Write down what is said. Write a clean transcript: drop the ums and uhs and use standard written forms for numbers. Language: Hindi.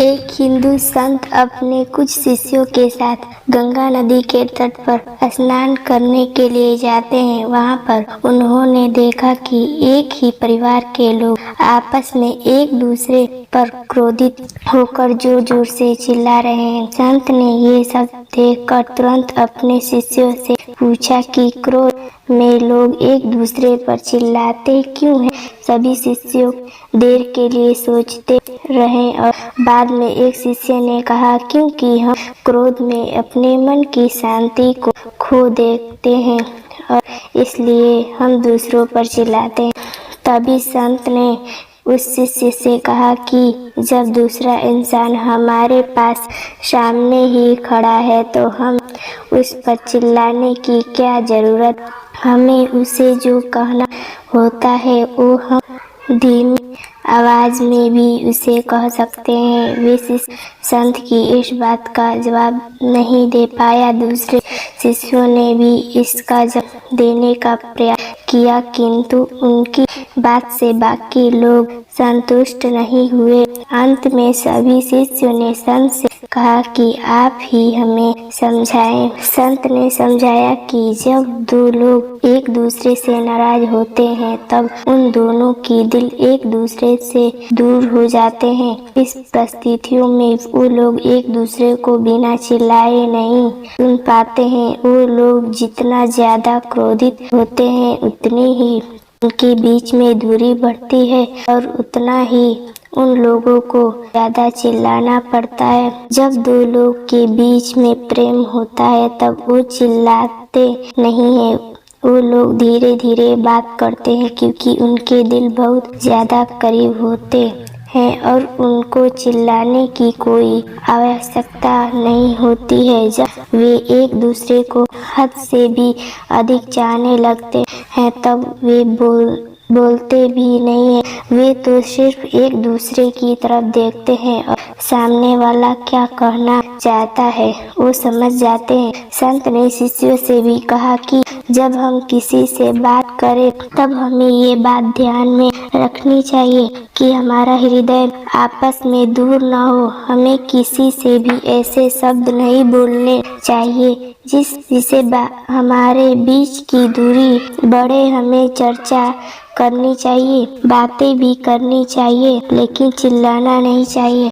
एक हिंदू संत अपने कुछ शिष्यों के साथ गंगा नदी के तट पर स्नान करने के लिए जाते हैं। वहां पर उन्होंने देखा कि एक ही परिवार के लोग आपस में एक दूसरे पर क्रोधित होकर जोर जोर से चिल्ला रहे हैं। संत ने ये सब देखकर तुरंत अपने शिष्यों से पूछा कि क्रोध में लोग एक दूसरे पर चिल्लाते क्यों हैं। सभी शिष्यों देर के लिए सोचते रहे और बाद में एक शिष्य ने कहा, क्योंकि हम क्रोध में अपने मन की शांति को खो देते हैं और इसलिए हम दूसरों पर चिल्लाते हैं। तभी संत ने उस शिष्य से कहा कि जब दूसरा इंसान हमारे पास सामने ही खड़ा है तो हम उस पर चिल्लाने की क्या जरूरत। हमें उसे जो कहना होता है वो हम धीमी आवाज में भी उसे कह सकते हैं। वे शिष्य संत की इस बात का जवाब नहीं दे पाया। दूसरे शिष्यों ने भी इसका जवाब देने का प्रयास किया, किंतु उनकी बात से बाकी लोग संतुष्ट नहीं हुए। अंत में सभी शिष्यों ने संत से कहा कि आप ही हमें समझाएं। संत ने समझाया कि जब दो लोग एक दूसरे से नाराज होते हैं तब उन दोनों की दिल एक दूसरे से दूर हो जाते हैं। इस परिस्थितियों में वो लोग एक दूसरे को बिना चिल्लाए नहीं सुन पाते हैं। वो लोग जितना ज्यादा क्रोधित होते हैं उतनी ही उनके बीच में दूरी बढ़ती है और उतना ही उन लोगों को ज्यादा चिल्लाना पड़ता है। जब दो लोग के बीच में प्रेम होता है तब वो चिल्लाते नहीं है। वो लोग धीरे धीरे बात करते हैं क्योंकि उनके दिल बहुत ज्यादा करीब होते हैं और उनको चिल्लाने की कोई आवश्यकता नहीं होती है। जब वे एक दूसरे को हद से भी अधिक चाहने लगते हैं तब वे बोलते भी नहीं है। वे तो सिर्फ एक दूसरे की तरफ देखते हैं और सामने वाला क्या कहना चाहता है वो समझ जाते हैं। संत ने शिष्यों से भी कहा कि जब हम किसी से बात करें तब हमें ये बात ध्यान में रखनी चाहिए कि हमारा हृदय आपस में दूर न हो। हमें किसी से भी ऐसे शब्द नहीं बोलने चाहिए जिससे हमारे बीच की दूरी बढ़े। हमें चर्चा करनी चाहिए, बातें भी करनी चाहिए, लेकिन चिल्लाना नहीं चाहिए।